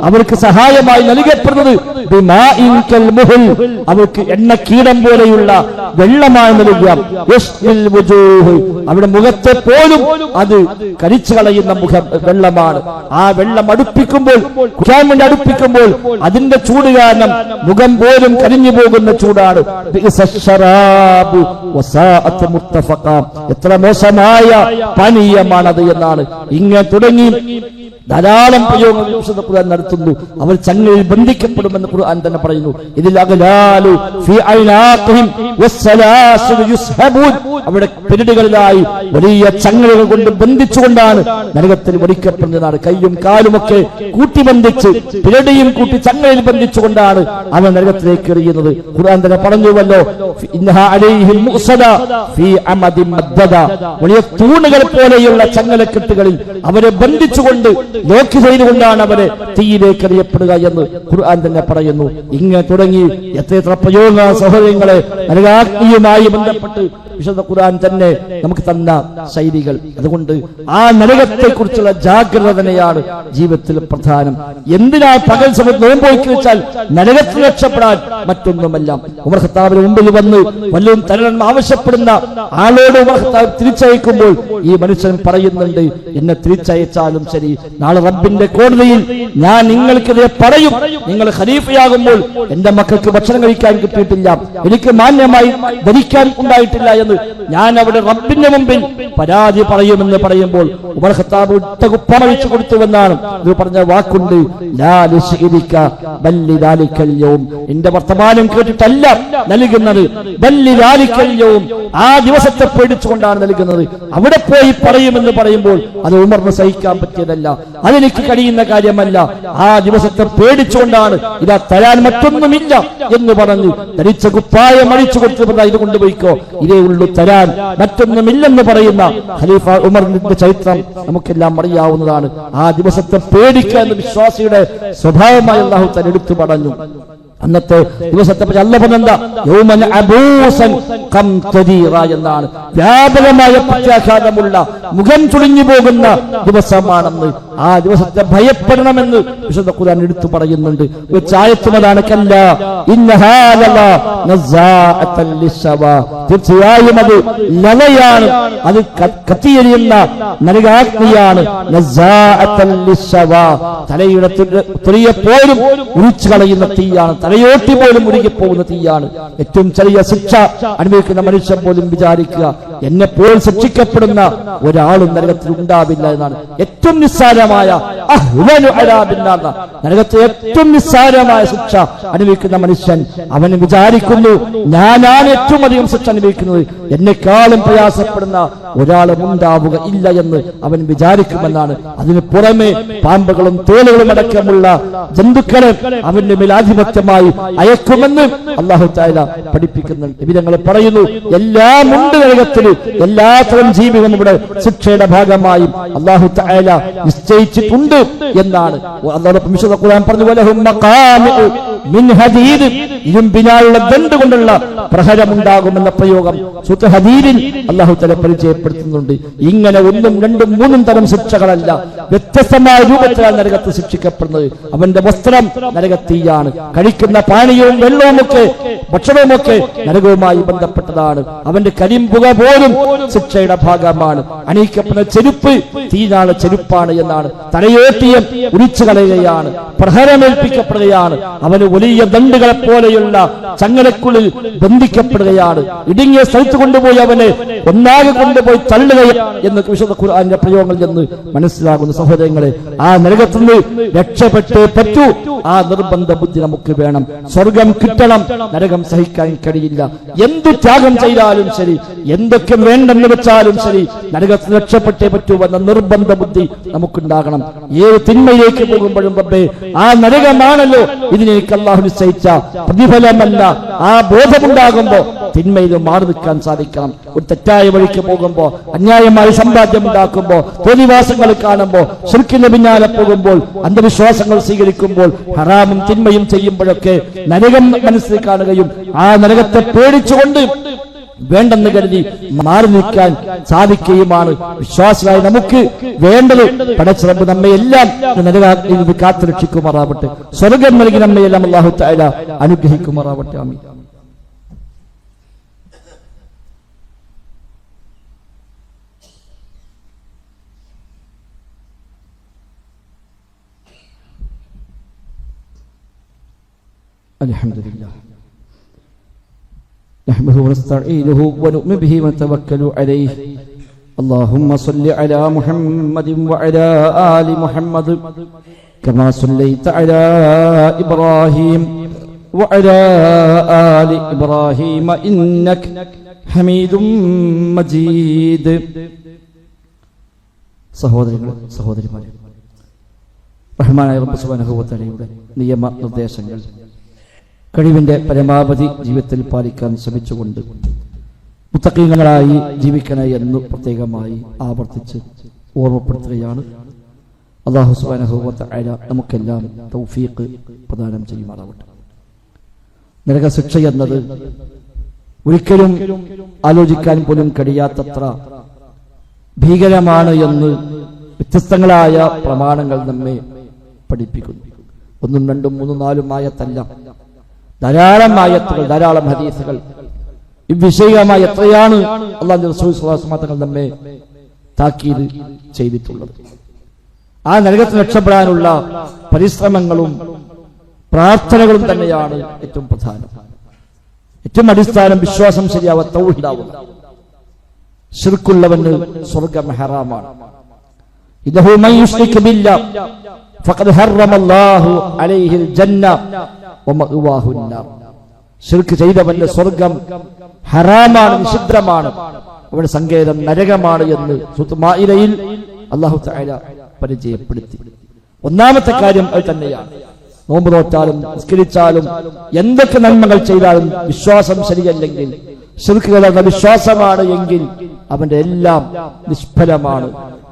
അവർക്ക് സഹായമായി നൽകപ്പെടുന്നത് അവർക്ക് എണ്ണക്കീടം പോലെയുള്ള വെള്ളമാണ് നൽകുക. അവിടെ മുഖത്തെ പോലും അത് കരിച്ചു കളയുന്ന വെള്ളമാണ്. ആ വെള്ളം അടുപ്പിക്കുമ്പോൾ, കുടിക്കാൻ വേണ്ടി അടുപ്പിക്കുമ്പോൾ അതിന്റെ ചൂട് കാരണം മുഖം പോലും കരിഞ്ഞു പോകുന്ന ചൂടാണ്. ശറാബു വസാഅത് മുർതഫഖ. എത്ര മോശമായ പാനീയമാണത് എന്നാണ്. ഇങ്ങനെ തുടങ്ങി ധാരാളം പ്രയോഗങ്ങൾ വിശുദ്ധ ഖുർആൻ നടത്തുന്നു. അവർ ചങ്ങലയിൽ ബന്ധിക്കപ്പെടുമെന്ന് ഖുർആൻ തന്നെ പറയുന്നു. ഇതിൽ അഗ്ലാലു ഫീ ഐനാഖിഹിം വസ്സലാസിലു യുസ്ഹബൂൻ. അവിടെ പിരടികളിലായി വലിയ ചങ്ങലകൾ കൊണ്ട് ബന്ധിച്ചുകൊണ്ടാണ് നരകത്തിൽ വലിക്കപ്പെടുന്നതാണ്. കയ്യും കാലുമൊക്കെ കൂട്ടിബന്ധിച്ച് പിരടിയും കൂട്ടി ചങ്ങലയിൽ ബന്ധിച്ചുകൊണ്ടാണ് അവൻ നരകത്തിലേക്ക് എറിയുന്നത്. ഖുർആൻ തന്നെ പറഞ്ഞുവല്ലോ, ഇന്നഹാ അലൈഹിം മുഅ്സദ ഫീ അമദിൻ മദ്ദദ. വലിയ തൂണുകൾ പോലെയുള്ള ചങ്ങലക്കെട്ടുകളിൽ അവരെ ബന്ധിച്ചുകൊണ്ട് ലോക്ക് ചെയ്തുകൊണ്ടാണ് അവരെ തീയിലേക്ക് എറിയപ്പെടുക എന്ന് ഖുർആൻ തന്നെ പറയുന്നു. ഇങ്ങനെ തുടങ്ങി എത്ര പ്രയോഗ സഹോദരങ്ങളെ നരകാഗ്നിയുമായി ബന്ധപ്പെട്ട് വിശുദ്ധ ഖുർആൻ തന്നെ നമുക്ക് തന്ന ശൈലികൾ. അതുകൊണ്ട് ആ നരകത്തെ കുറിച്ചുള്ള ജാഗ്രത തന്നെയാണ് ജീവിതത്തിൽ പ്രധാനം. എന്തിനാ പകൽ സമയത്ത് നോമ്പോക്കി വെച്ചാൽ നരകത്തിൽ രക്ഷപ്പെടാൻ, മറ്റൊന്നുമല്ല. ഉമർ ഖത്താബിന് മുമ്പിൽ വന്ന് വല്ലതും തരണം ആവശ്യപ്പെടുന്ന ആളോട് ഉമർ ഖത്താബ് തിരിച്ചയക്കുമ്പോൾ ഈ മനുഷ്യൻ പറയുന്നുണ്ട്, എന്നെ തിരിച്ചയച്ചാലും ശരി, നാളെ റബ്ബിന്റെ കോടതിയിൽ ഞാൻ നിങ്ങൾക്കെതിരെ പറയും. നിങ്ങൾ ഖലീഫയാകുമ്പോൾ എന്റെ മക്കൾക്ക് ഭക്ഷണം കഴിക്കാൻ കിട്ടിയിട്ടില്ല, എനിക്ക് മാന്യമായി ധരിക്കാൻ ഉണ്ടായിട്ടില്ല എന്ന് ഞാൻ അവിടെ റബ്ബിന്റെ മുമ്പിൽ പരാതി പറയുമെന്ന് പറയുമ്പോൾ ഉമർ ഖത്താബ് കുപ്പമഴിച്ചു കൊടുത്തുവെന്നാണ് ഇത് പറഞ്ഞ വാക്കുണ്ട്. എന്റെ വർത്തമാനം കേട്ടിട്ടല്ല നൽകുന്നത്, ആ ദിവസത്തെ പേടിച്ചുകൊണ്ടാണ് നൽകുന്നത്. അവിടെ പോയി പറയുമെന്ന് പറയുമ്പോൾ അത് ഉമറിന് സഹിക്കാൻ പറ്റിയതല്ല, അതെനിക്ക് കഴിയുന്ന കാര്യമല്ല. ആ ദിവസത്തെ പേടിച്ചുകൊണ്ടാണ് ഇതാ തരാൻ മറ്റൊന്നുമില്ല എന്ന് പറഞ്ഞു ധരിച്ച കുപ്പായം അഴിച്ചു കൊടുത്തു. ഇത് കൊണ്ടുപോയിക്കോ, ഇതേ ഉള്ളൂ തരാൻ, മറ്റൊന്നുമില്ലെന്ന് പറയുന്ന ഖലീഫ ഉമറിന്റെ ചരിത്രം നമുക്കെല്ലാം അറിയാവുന്നതാണ്. ആ ദിവസത്തെ പേടിക്കുക എന്ന വിശ്വാസിയുടെ സ്വഭാവമായി അല്ലാഹു തആല എടുത്തു പറഞ്ഞു. അന്നത്തെ ദിവസത്തെ പറ്റി അല്ലാഹു പറഞ്ഞെന്താ, യൗമൻ അബൂസൻ ഖംതദീറ എന്നാണ്. വ്യാപകമായ പ്രത്യാഘാതമുള്ള, മുഖം ചുളിഞ്ഞു പോകുന്ന ദിവസമാണെന്ന്. ആ ദിവസത്തെ ഭയപ്പെടണമെന്ന് വിശുദ്ധ ഖുർആൻ എടുത്തു പറയുന്നുണ്ട്. ചായത്തുമതാണ് കല്ല ഇന്നഹാ ലലാ നസാഅത്തൻ ലിശവാ. തീർച്ചയായും അത് ലവയാണ്, അത് കത്തിയെരിയുന്ന നരകാഗ്നിയാണ്. നസാഅത്തൻ ലിശവാ, തലയുടെ തുറിയെ പോലും ഉരിച്ചു കളയുന്ന തീയാണ്, തലയോട്ടി പോലും ഉരുകിപ്പോകുന്ന തീയാണ്. ഏറ്റവും ചെറിയ ശിക്ഷ അനുഭവിക്കുന്ന മനുഷ്യൻ പോലും വിചാരിക്കുക, എന്നെപ്പോൾ ശിക്ഷിക്കപ്പെടുന്ന ഒരാളും നരകത്തിൽ ഉണ്ടാവില്ല എന്നാണ്. ഏറ്റവും നിസ്സാരമായ നരകത്തെ ഏറ്റവും നിസ്സാരമായ ശിക്ഷ അനുഭവിക്കുന്ന മനുഷ്യൻ അവന് വിചാരിക്കുന്നു, ഞാനാണ് ഏറ്റവും അധികം ശിക്ഷ അനുഭവിക്കുന്നത്, എന്നെക്കാളും പ്രയാസപ്പെടുന്ന ഒരാളും ഉണ്ടാവുക ഇല്ല എന്ന് അവൻ വിചാരിക്കുമെന്നാണ്. അതിന് പുറമെ പാമ്പുകളും തേളുകളും അടക്കമുള്ള ജന്തുക്കളെ അവന്റെ മേൽ ആധിപത്യമായി അയക്കുമെന്ന് അല്ലാഹു തആല പഠിപ്പിക്കുന്നുണ്ട്. ഇവരങ്ങൾ പറയുന്നു, എല്ലാം ഉണ്ട് നരകത്തിൽ, എല്ലാത്തരം ജീവികളും ഇവിടെ ശിക്ഷയുടെ ഭാഗമായി അല്ലാഹു തആല നിശ്ചയിച്ചിട്ടുണ്ട് എന്നാണ്. അല്ലാഹു വിശുദ്ധ ഖുർആൻ പറഞ്ഞു, വലഹും മഖാമിഉ മിൻ ഹദീദ്, ഇരുമ്പിനാലുള്ള ദണ്ഡ് കൊണ്ടുള്ള പ്രഹരമുണ്ടാകുമെന്ന പ്രയോഗം സൂറത്ത് ഹദീദിൽ അല്ലാഹു തആല പരിചയപ്പെടുത്തുന്നുണ്ട്. ഇങ്ങനെ ഒന്നും രണ്ടും മൂന്നും തരം ശിക്ഷകളല്ല, വ്യത്യസ്തമായ രൂപത്തിലാണ് നരകത്തിൽ ശിക്ഷിക്കപ്പെടുന്നത്. അവന്റെ വസ്ത്രം നരകത്തീയാണ്, കഴിക്കുന്ന പാനീയവും വെള്ളവുമൊക്കെ ഭക്ഷണവുമൊക്കെ നരകവുമായി ബന്ധപ്പെട്ടതാണ്. അവന്റെ കരിമ്പുക പോലും ശിക്ഷയുടെ ഭാഗമാണ്. അണിയിക്കപ്പെടുന്ന ചെരുപ്പ് തീനാണ്, ചെരുപ്പാണ് എന്നാണ്. തലയോട്ടിയം ഉരിച്ചു കളയുകയാണ്, പ്രഹരമേൽപ്പിക്കപ്പെടുകയാണ്. അവന് വലിയ ദണ്ഡുകളെ പോലെയുള്ള ചങ്ങലക്കുള്ളിൽ ബന്ധിക്കപ്പെടുകയാണ്. ഇടുങ്ങിയ സ്ഥലത്ത് കൊണ്ടുപോയി അവനെ ഒന്നാകെ കൊണ്ടുപോയി തള്ളുകയാണ് എന്ന് വിശുദ്ധ ഖുർആന്റെ പ്രയോഗങ്ങളിൽ നിന്ന് മനസ്സിലാകുന്ന സഹോദരങ്ങളെ, ആ നരകത്തിൽ നിന്ന് രക്ഷപ്പെട്ടേ പറ്റൂ. ആ നിർബന്ധ ബുദ്ധി നമുക്ക് വേണം. സ്വർഗം കിട്ടണം, നരകം സഹിക്കാൻ കഴിയില്ല. എന്ത് ത്യാഗം ചെയ്താലും ശരി, എന്തൊക്കെ വേണ്ടെന്ന് വെച്ചാലും ശരി, നരകത്തിൽ രക്ഷപ്പെട്ടേ പറ്റൂ എന്ന നിർബന്ധ ബുദ്ധി നമുക്കുണ്ടാകണം. ഏത് തിന്മയിലേക്ക് പോകുമ്പോഴും റബ്ബേ, ആ നരകമാണല്ലോ ഇതിനേക്ക് അല്ലാഹു നിശ്ചയിച്ച പ്രതിഫലമല്ല. ആ ബോധമുണ്ടാകുമ്പോ തിന്മയിൽ മാറി നിൽക്കാൻ സാധിക്കണം. ഒരു തെറ്റായ വഴിക്ക് പോകുമ്പോ, അന്യായമായി സമ്പാദ്യം ഉണ്ടാക്കുമ്പോ, തോന്നിവാസങ്ങൾ കാണുമ്പോ, ശിർക്കിന്റെ പിന്നാലെ പോകുമ്പോൾ, അന്ധവിശ്വാസങ്ങൾ സ്വീകരിക്കുമ്പോൾ, ഹറാമും തിന്മയും ചെയ്യുമ്പോഴൊക്കെ നരകം മനസ്സിൽ കാണുകയും ആ നരകത്തെ പേടിച്ചുകൊണ്ട് വേണ്ടെന്ന് കരുതി മാറി നിൽക്കാൻ സാധിക്കുകയുമാണ് വിശ്വാസികളായി നമുക്ക് വേണ്ടത്. പടച്ചറബ് നമ്മെ എല്ലാം നരകാഗ്നിയിൽ നിന്ന് കാത്തുരക്ഷിക്കുമാറാവട്ടെ. സ്വർഗം നൽകി നമ്മയെല്ലാം അല്ലാഹു തആല അനുഗ്രഹിക്കുമാറാവട്ടെ. ആമീൻ. അൽഹംദുലില്ലാഹ്. نحمده ونستعينه ونؤمن به ونتوكل عليه اللهم صل على محمد وعلى آل محمد كما صليت على إبراهيم وعلى آل إبراهيم إنك حميد مجيد. സഹോദരിമാരെ, റഹ്മാനായ റബ്ബ് സുബ്ഹാനഹു വ തആലയുടെ നിയമ നിർദ്ദേശങ്ങൾ കഴിവിന്റെ പരമാവധി ജീവിതത്തിൽ പാലിക്കാൻ ശ്രമിച്ചുകൊണ്ട് മുത്തഖീങ്ങളായി ജീവിക്കണേ എന്ന് പ്രത്യേകമായി ആവർത്തിച്ച് ഓർമ്മപ്പെടുത്തുകയാണ്. അല്ലാഹു സുബ്ഹാനഹു വ തആല നമുക്കെല്ലാം തൗഫീഖ് പ്രദാനം ചെയ്യുമാറാവട്ടെ. നരകശിക്ഷ എന്നത് ഒരിക്കലും ആലോചിക്കാൻ പോലും കഴിയാത്തത്ര ഭീകരമാണ് എന്ന് വ്യത്യസ്തങ്ങളായ പ്രമാണങ്ങൾ നമ്മെ പഠിപ്പിക്കുന്നു. 1, 2, 3, 4 ആയത്തല്ല, ധാരാളം ആയത്തുകൾ, ധാരാളം ഹദീസുകൾ ഈ വിഷയമായി എത്രയാണ് അല്ലാഹുവിന്റെ റസൂൽ സ്വല്ലല്ലാഹു അലൈഹി വസല്ലം തങ്ങൾ നമ്മെ താക്കീത് ചെയ്തിട്ടുള്ളത്. ആ നരകത്തിൽ രക്ഷപ്പെടാനുള്ള പരിശ്രമങ്ങളും പ്രാർത്ഥനകളും തന്നെയാണ് ഏറ്റവും പ്രധാനം. ഏറ്റവും അടിസ്ഥാനം വിശ്വാസം ശരിയാവുക, തൗഹീദാവുക. ശിർക്കുള്ളവന് സ്വർഗ്ഗം ഹറാമാണ്. ഇന്നഹു മൻ യുശ്രിക് ബില്ലാഹ് ഫഖദ് ഹറമല്ലാഹു അലൈഹിൽ ജന്ന വമഅവാഹു അന്നാർ. ശിർക്ക് ചെയ്തവന്റെ സ്വർഗ്ഗം ഹറാമാണ്, നിഷിദ്ധമാണ്, അവരുടെ സങ്കേതം നരകമാണ് എന്ന് സൂറത്തുൽ മാഇദയിൽ അല്ലാഹു തആല പരിചയപ്പെടുത്തി. ഒന്നാമത്തെ കാര്യം അത് തന്നെയാണ്. നോമ്പ് നോറ്റാലും നിസ്കരിച്ചാലും എന്തൊക്കെ നന്മകൾ ചെയ്താലും വിശ്വാസം ശരിയല്ലെങ്കിൽ, ശിർക്ക് കലർന്ന വിശ്വാസമാണ് എങ്കിൽ അവന്റെ എല്ലാം നിഷ്ഫലമാണ്.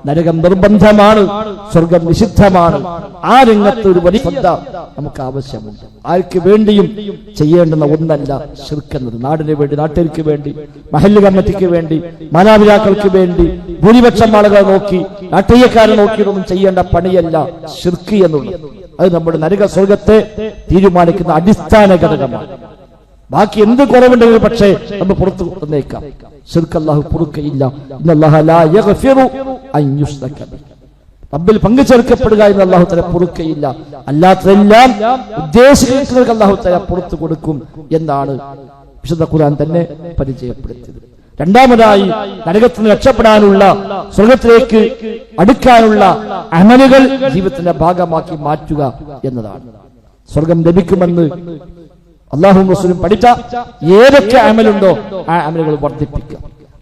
നരകം നിർബന്ധമാണ്, സ്വർഗം നിഷിദ്ധമാണ്. ആ രംഗത്ത് ഒരു വലിയ ശ്രദ്ധ നമുക്ക് ആവശ്യമുണ്ട്. ആർക്ക് വേണ്ടിയും ചെയ്യേണ്ടുന്ന ഒന്നല്ല ശിർക്ക് എന്നത്. നാടിന് വേണ്ടി, നാട്ടുകാർക്ക് വേണ്ടി, മഹല്ല് കമ്മിറ്റിക്ക് വേണ്ടി, മാതാപിതാക്കൾക്ക് വേണ്ടി, ഭൂരിപക്ഷം ആളുകളെ നോക്കി, രാഷ്ട്രീയക്കാരെ നോക്കിയൊന്നും ചെയ്യേണ്ട പണിയല്ല ശിർക്ക് എന്നുള്ളത്. അത് നമ്മുടെ നരക സ്വർഗത്തെ തീരുമാനിക്കുന്ന അടിസ്ഥാന ഘടകമാണ്. ബാക്കി എന്ത് കുറവുണ്ടെങ്കിലും പക്ഷേ നമ്മൾ പുറത്തു തന്നേക്കാം. ശിർക്ക് അല്ലാഹു പൊറുക്കയില്ല. ഇന്നല്ലാഹ ലാ യഗ്ഫിറു അൻ യുശ്റക ബിഹി. റബ്ബിൽ പങ്കുചേർക്കപ്പെടുക എന്ന് അല്ലാഹു തആല പൊറുക്കയില്ല. അല്ലാത്തതെല്ലാം ഉദ്ദേശിക്കുന്നവർക്ക് അല്ലാഹു തആല പുറത്തു കൊടുക്കും എന്നാണ് വിശുദ്ധ ഖുർആൻ തന്നെ പരിചയപ്പെടുത്തിയത്. രണ്ടാമതായി നരകത്തിൽ നിന്ന് രക്ഷപ്പെടാനുള്ള, സ്വർഗത്തിലേക്ക് അടുക്കാനുള്ള അമലുകൾ ജീവിതത്തിന്റെ ഭാഗമാക്കി മാറ്റുക എന്നതാണ്. സ്വർഗം ലഭിക്കുമെന്ന് അല്ലാഹുവും റസൂലും പഠിച്ച ഏതൊക്കെ അമലുണ്ടോ ആ അമലുകൾ വർദ്ധിപ്പിക്കുക.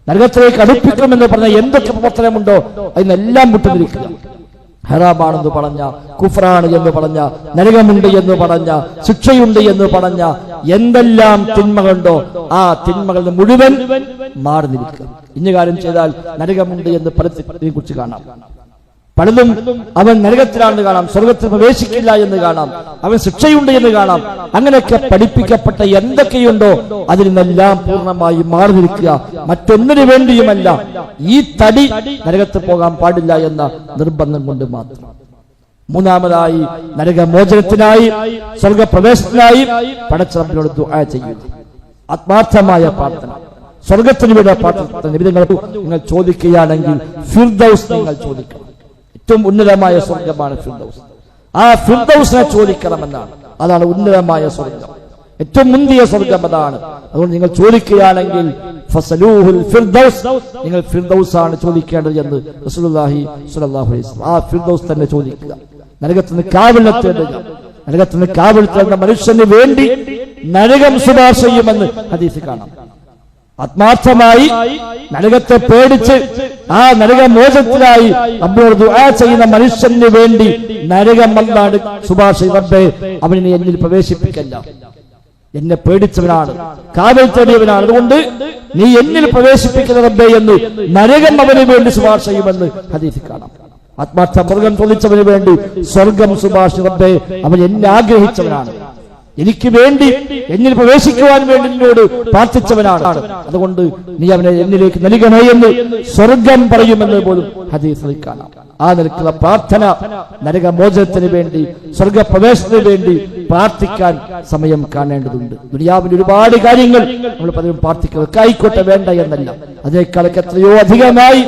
നരകത്തിലേക്ക് അടുപ്പിക്കുമെന്ന് പറഞ്ഞ എന്തൊക്കെ പ്രവർത്തനമുണ്ടോ അതിനെല്ലാം വിട്ടുനിൽക്കുക. ഹറാമാണെന്ന് പറഞ്ഞ, കുഫ്റാണ് എന്ന് പറഞ്ഞ, നരകമുണ്ട് എന്ന് പറഞ്ഞ, ശിക്ഷയുണ്ട് എന്ന് പറഞ്ഞ എന്തെല്ലാം തിന്മകളുണ്ടോ ആ തിന്മകളിൽ മുഴുവൻ മാറി നിൽക്കുക. ഇന്ന കാര്യം ചെയ്താൽ നരകമുണ്ട് എന്ന് പലതിനെ കുറിച്ച് കാണാം. പലതും അവൻ നരകത്തിലാണെന്ന് കാണാം, സ്വർഗത്തിൽ പ്രവേശിക്കില്ല എന്ന് കാണാം, അവൻ ശിക്ഷയുണ്ട് എന്ന് കാണാം. അങ്ങനെയൊക്കെ പഠിപ്പിക്കപ്പെട്ട എന്തൊക്കെയുണ്ടോ അതിൽ നിന്നെല്ലാം പൂർണ്ണമായി മാറി നിൽക്കുക. മറ്റൊന്നിനു വേണ്ടിയുമല്ല, ഈ തടി നരകത്തിൽ പോകാൻ പാടില്ല എന്ന നിർബന്ധം കൊണ്ട് മാത്രം. മൂന്നാമതായി നരകമോചനത്തിനായി, സ്വർഗപ്രവേശനത്തിനായി പടച്ച റബ്ബിനോട് ദുആ ചെയ്യുക. ആത്മാർത്ഥമായ പ്രാർത്ഥന, സ്വർഗത്തിന് വേണ്ട പ്രാർത്ഥന. നിങ്ങൾ ചോദിക്കുകയാണെങ്കിൽ ഫിർദൗസ് നിങ്ങൾ ചോദിക്കണം. ഏറ്റവും ഉന്നതമായ സ്വർഗമാണ് ഫിർദൗസ്. ആ ഫിർദൗസിനെ ചോദിക്കണമെന്നാണ്. അതാണ് ഉന്നതമായ സ്വർഗം, ഏറ്റവും മുന്തിയ സ്വർഗം അതാണ്. അതുകൊണ്ട് നിങ്ങൾ ചോദിക്കുകയാണെങ്കിൽ ഫസലൂഹുൽ ഫിർദൗസ്, നിങ്ങൾ ഫിർദൗസ് ആണ് ചോദിക്കേണ്ടത് എന്ന് റസൂലുള്ളാഹി സ്വല്ലല്ലാഹു അലൈഹി വസല്ലം. ആ ഫിർദൗസ് തന്നെ ചോദിക്കുക. നരകത്തിന് കാവൽ തേടുക. നരകത്തിന് കാവൽ തേടുന്ന മനുഷ്യന് വേണ്ടി നരകം ശുപാർശ ചെയ്യുമെന്ന് ഹദീസിൽ കാണാം. ആത്മാർത്ഥമായി നരകത്തെ പേടിച്ച് ആ നരകമോചനത്തിനായി റബ്ബിനോട് ദുആ ചെയ്യുന്ന മനുഷ്യന് വേണ്ടി നരകം അല്ലാഹു ശുപാർശ, റബ്ബേ അവനെ എന്നിൽ പ്രവേശിപ്പിക്കല്ല, എന്നെ പേടിച്ചവനാണ്, കാവൽ തേടിയവനാണ്, അതുകൊണ്ട് നീ എന്നിൽ പ്രവേശിപ്പിക്കുന്ന റബ്ബേ എന്ന് നരകം അവന് വേണ്ടി ശുപാർശ ചെയ്യുമെന്ന് ഹദീസിൽ കാണാം. ആത്മാർത്ഥ സ്വർഗം ചോദിച്ചവന് വേണ്ടി സ്വർഗം ശുപാർശ, റബ്ബേ അവൻ എന്നെ ആഗ്രഹിച്ചവനാണ്, എനിക്ക് വേണ്ടി എന്നിൽ പ്രവേശിക്കുവാൻ വേണ്ടി എന്നോട് പ്രാർത്ഥിച്ചവനാണ്, അതുകൊണ്ട് നീ അവനെ എന്നിലേക്ക് നൽകണേ എന്ന് സ്വർഗം പറയുമെന്ന് പോലും ഹദീസിൽ കാണാം. ആ നിലക്കുള്ള പ്രാർത്ഥന നരകമോചനത്തിന് വേണ്ടി, സ്വർഗപ്രവേശനത്തിന് വേണ്ടി പ്രാർത്ഥിക്കാൻ സമയം കാണേണ്ടതുണ്ട്. ദുനിയാവിൽ ഒരുപാട് കാര്യങ്ങൾ നമ്മൾ പലരും പ്രാർത്ഥിക്കുക, ആയിക്കോട്ടെ വേണ്ട എന്നല്ല, അതേക്കാളൊക്കെ എത്രയോ അധികമായി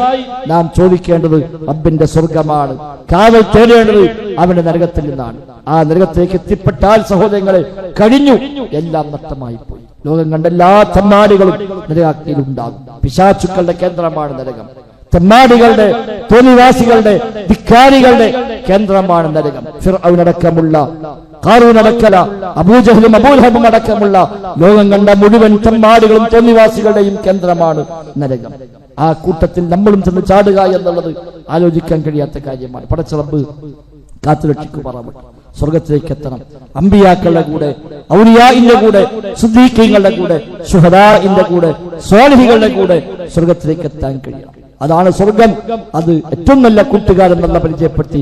നാം ചോദിക്കേണ്ടത് റബ്ബിന്റെ സ്വർഗമാണ്, കാവൽ തേടേണ്ടത് അവന്റെ നരകത്തിൽ നിന്നാണ്. ആ നരകത്തിലേക്ക് എത്തിപ്പെട്ടാൽ സഹോദരങ്ങളെ കഴിഞ്ഞു, എല്ലാം നഷ്ടമായി പോയി. ലോകം കണ്ട എല്ലാ തെമ്മാടികളും നരകാഗ്നിയിലുണ്ടാകും. പിശാചുക്കളുടെ കേന്ദ്രമാണ് നരകം. തെമ്മാടികളുടെ, തോന്നിവാസികളുടെ, ധിക്കാരികളുടെ കേന്ദ്രമാണ് നരകം. ഫിർഔനടക്കമുള്ള, ഖാറൂനടക്കല, അബൂജഹലും അബൂലഹബും അടക്കമുള്ള ലോകം കണ്ട മുഴുവൻ തെമ്മാടികളും തോന്നിവാസികളുടെയും കേന്ദ്രമാണ് നരകം. ആ കൂട്ടത്തിൽ നമ്മളും ചെന്ന് ചാടുക എന്നുള്ളത് ആലോചിക്കാൻ കഴിയാത്ത കാര്യമാണ്. പടച്ച റബ്ബ് കാത്തുരക്ഷിക്കുമാറാവട്ടെ. സ്വർഗത്തിലേക്ക് എത്തണം. അമ്പിയാക്കളുടെ കൂടെ, ഔലിയാഇന്റെ കൂടെ, സിദ്ദീഖീങ്ങളുടെ കൂടെ, ശുഹദാഇന്റെ കൂടെ, സ്വാലിഹീങ്ങളുടെ കൂടെ സ്വർഗത്തിലേക്ക് എത്താൻ കഴിയണം. അതാണ് സ്വർഗം. അത് ഏറ്റവും നല്ല കൂട്ടുകാരെന്നുള്ള പരിചയപ്പെടുത്തി.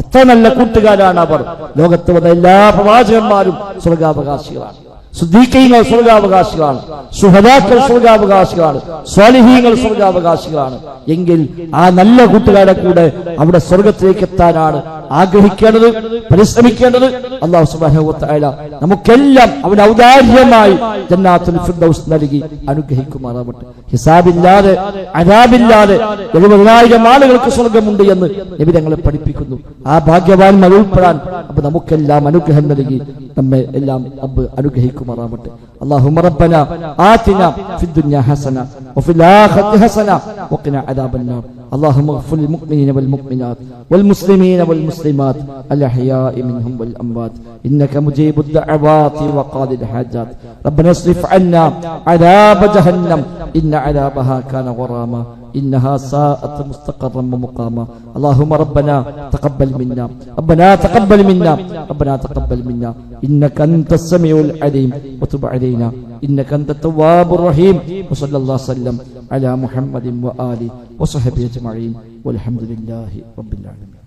എത്ര നല്ല കൂട്ടുകാരാണ് അവർ. ലോകത്ത് വന്ന എല്ലാ പ്രവാചകന്മാരും സ്വർഗാവകാശികളാണ്. സിദ്ദീഖീങ്ങൾ സ്വർഗാവകാശികളാണ്, ശുഹദാക്കൾ സ്വർഗാവകാശികളാണ്, സ്വാലിഹീങ്ങൾ സ്വർഗാവകാശികളാണ്. എങ്കിൽ ആ നല്ല കൂട്ടുകാരുടെ കൂടെ അവിടെ സ്വർഗത്തിലേക്ക് എത്താനാണ് ആഗ്രഹിക്കേണ്ടത്, പരിശ്രമിക്കേണ്ടത്. അല്ലാഹു സുബ്ഹാനഹു വ തആല നമുക്കെല്ലാം അവിടെ ഔദാര്യമായി ജന്നാത്തുൽ ഫിർദൗസ് നൽകി അനുഗ്രഹിക്കുമാറാവട്ടെ. ഹിസാബില്ലാതെ, അദാബില്ലാതെ 70,000 ആളുകൾക്ക് സ്വർഗമുണ്ട് എന്ന് നബി ഞങ്ങളെ പഠിപ്പിക്കുന്നു. ആ ഭാഗ്യവാന്മാർ ഉൾപ്പെടാൻ അപ്പൊ നമുക്കെല്ലാം അനുഗ്രഹം നൽകി നമ്മെ എല്ലാം അബ്ബ് അനുഗ്രഹിക്കുമാറാവട്ടെ. اللهم ربنا آتنا في الدنيا حسنة وفي الآخرة حسنة وقنا عذاب النار. اللهم اغفر للمؤمنين والمؤمنات والمسلمين والمسلمات الأحياء منهم والأموات إنك مجيب الدعوات وقاضي الحاجات. ربنا اصرف عنا عذاب جهنم إن عذابها كان غراما إنها ساءت مستقرا ومقاما. اللهم ربنا تقبل منا، ربنا تقبل منا، ربنا تقبل منا إنك أنت السميع العليم وتب علينا إنك أنت التواب الرحيم. وصلى الله وسلم على محمد وآله وصحبه أجمعين والحمد لله رب العالمين.